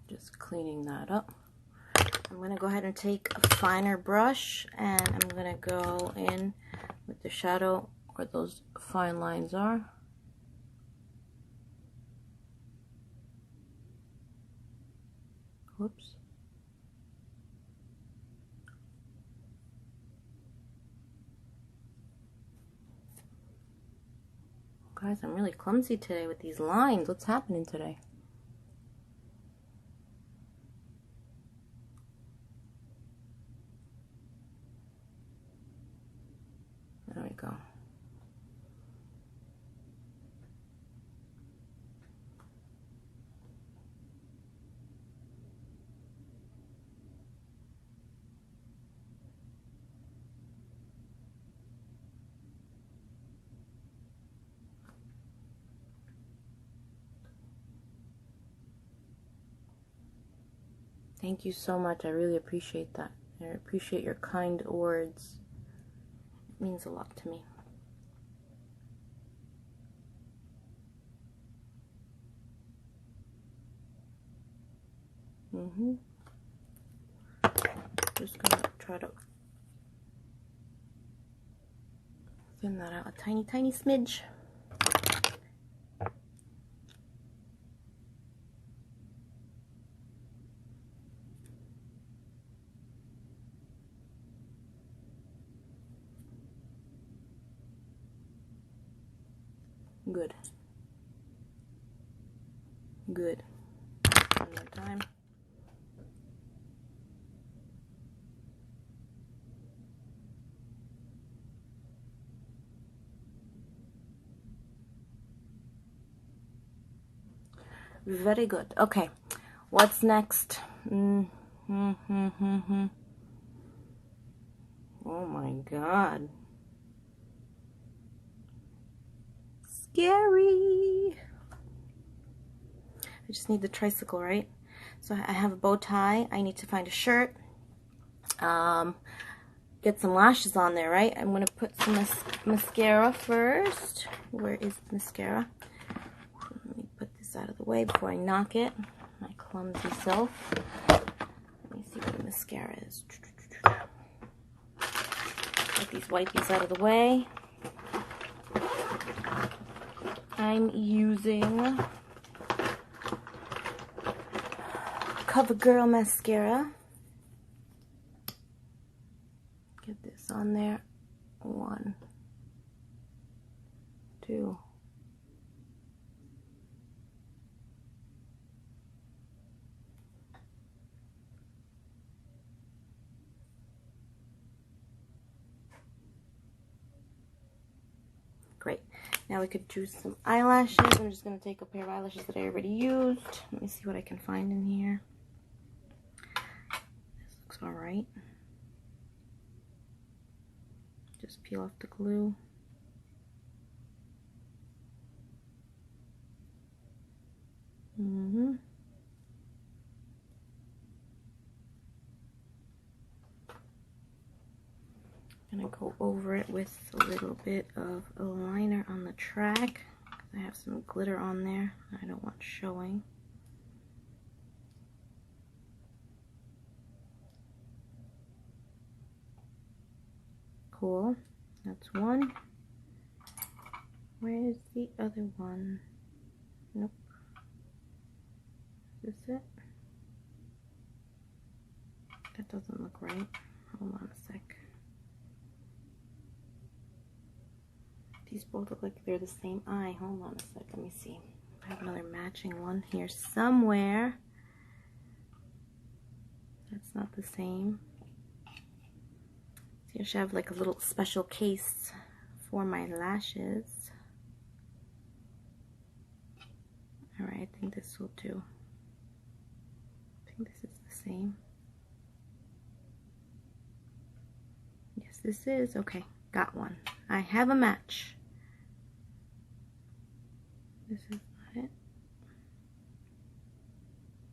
Just cleaning that up. I'm going to go ahead and take a finer brush and I'm going to go in with the shadow where those fine lines are. Whoops. Guys, I'm really clumsy today with these lines. What's happening today? There we go. Thank you so much. I really appreciate that. I appreciate your kind words. It means a lot to me. Just gonna try to thin that out a tiny, tiny smidge. Good. Good. One more time. Very good. Okay. What's next? Oh my god. Scary. I just need the tricycle, right? So I have a bow tie. I need to find a shirt. Get some lashes on there, right? I'm going to put some mascara first. Where is the mascara? Let me put this out of the way before I knock it. My clumsy self. Let me see where the mascara is. Get these wipies out of the way. I'm using CoverGirl mascara. Get this on there. 1, 2. great. Now we could do some eyelashes. I'm just going to take a pair of eyelashes that I already used. Let me see what I can find in here. This looks alright. Just peel off the glue. I'm gonna go over it with a little bit of a liner on the track. I have some glitter on there I don't want showing. Cool. That's one. Where is the other one? Nope. Is this it? That doesn't look right. Hold on a sec. These both look like they're the same eye. Hold on a sec. Let me see. I have another matching one here somewhere. That's not the same. See, I should have like a little special case for my lashes. Alright, I think this will do. I think this is the same. Yes, this is. Okay, got one. I have a match. This is not it.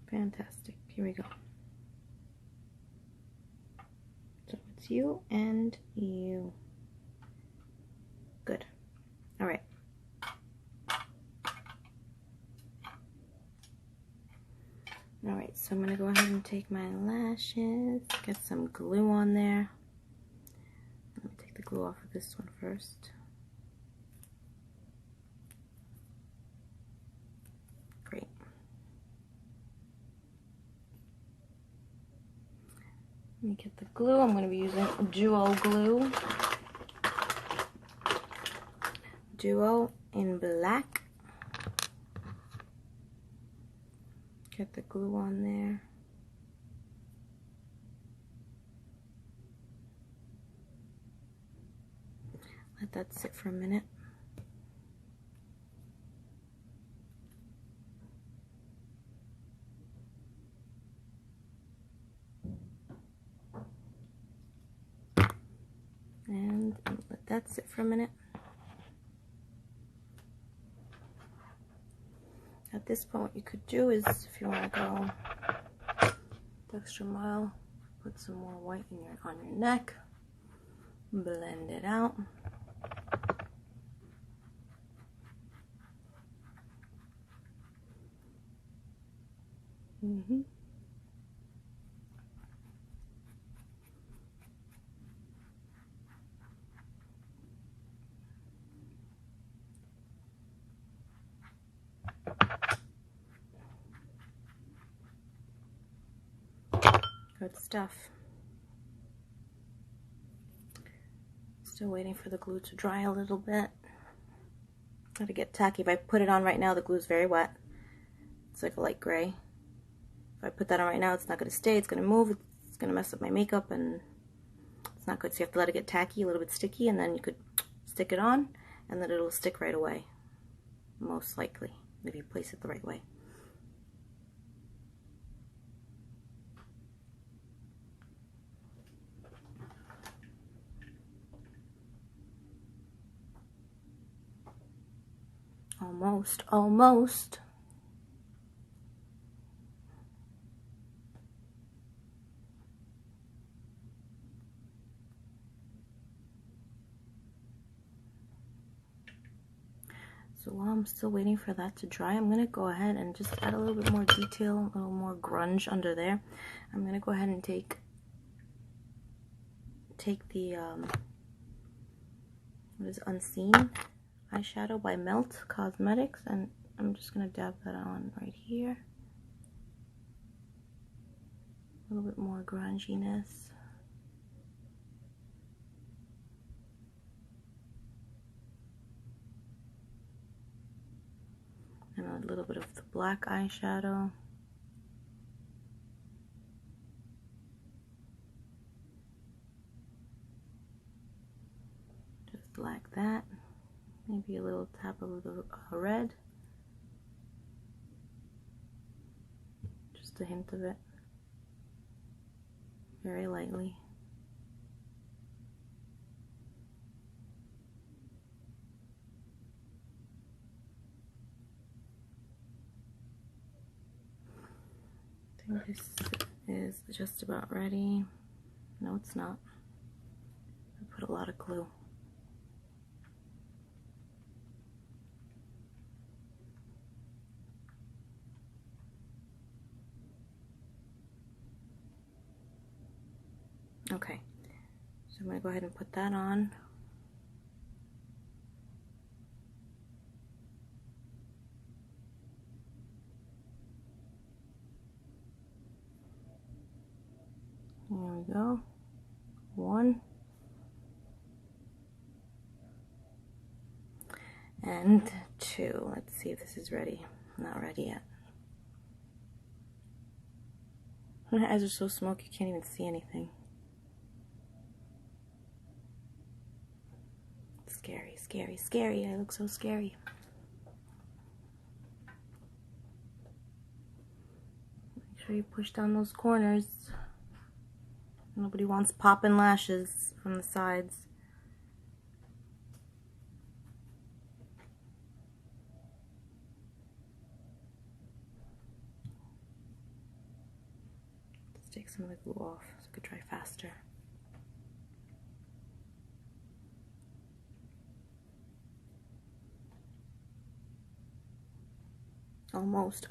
Fantastic. Here we go. So it's you and you. Good. All right. All right, so I'm gonna go ahead and take my lashes, get some glue on there. Let me take the glue off of this one first. Great. Let me get the glue. I'm going to be using Duo glue. Duo in black. Get the glue on there. Let that sit for a minute. And let that sit for a minute. At this point, what you could do is, if you want to go the extra mile, put some more white on your neck, blend it out. Good stuff. Still waiting for the glue to dry a little bit. Gotta get tacky. If I put it on right now, the glue is very wet. It's like a light gray. If I put that on right now, it's not gonna stay. It's gonna move. It's gonna mess up my makeup, and it's not good. So you have to let it get tacky, a little bit sticky, and then you could stick it on, and then it'll stick right away. Most likely, if you place it the right way. Almost, almost. So while I'm still waiting for that to dry, I'm going to go ahead and just add a little bit more detail, a little more grunge under there. I'm going to go ahead and take the, what is Unseen eyeshadow by Melt Cosmetics, and I'm just going to dab that on right here. A little bit more grunginess. And a little bit of the black eyeshadow. Just like that. Maybe a little tap of the red. Just a hint of it. Very lightly. I think this is just about ready. No, it's not. I put a lot of glue. Okay, so I'm going to go ahead and put that on. There we go. 1. And 2. Let's see if this is ready. Not ready yet. My eyes are so smoky, you can't even see anything. Scary, scary, scary. I look so scary. Make sure you push down those corners. Nobody wants popping lashes from the sides. Let's take some of the glue off so I could dry faster. Almost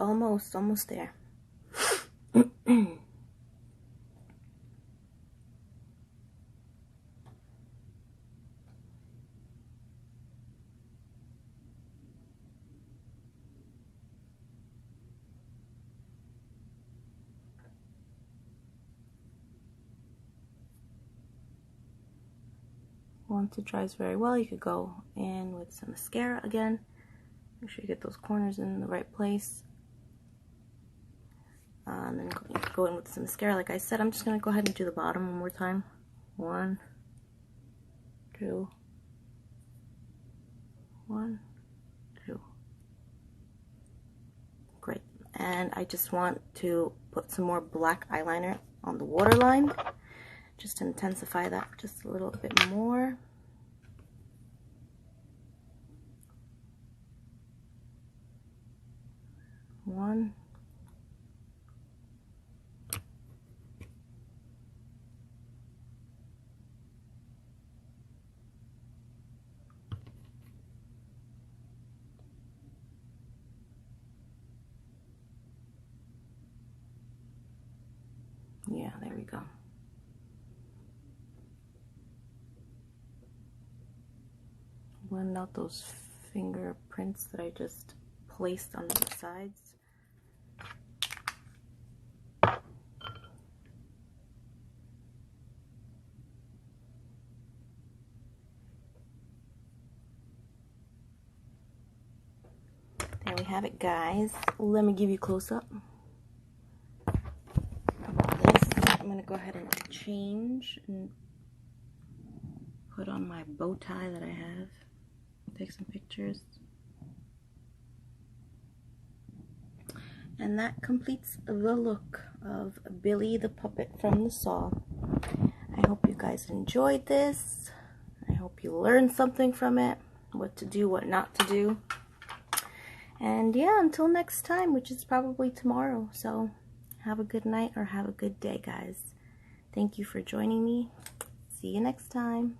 there. Once it dries very well, you could go in with some mascara again. Make sure you get those corners in the right place. And then go in with some mascara. Like I said, I'm just going to go ahead and do the bottom one more time. 1, 2, 1, 2. Great. And I just want to put some more black eyeliner on the waterline, just to intensify that just a little bit more. One. Yeah, there we go. Blend out those fingerprints that I just placed on the sides. There we have it, guys. Let me give you a close-up. I'm going to go ahead and change and put on my bow tie that I have. Take some pictures. And that completes the look of Billy the puppet from the Saw. I hope you guys enjoyed this. I hope you learned something from it. What to do, what not to do. And yeah, until next time, which is probably tomorrow. So have a good night or have a good day, guys. Thank you for joining me. See you next time.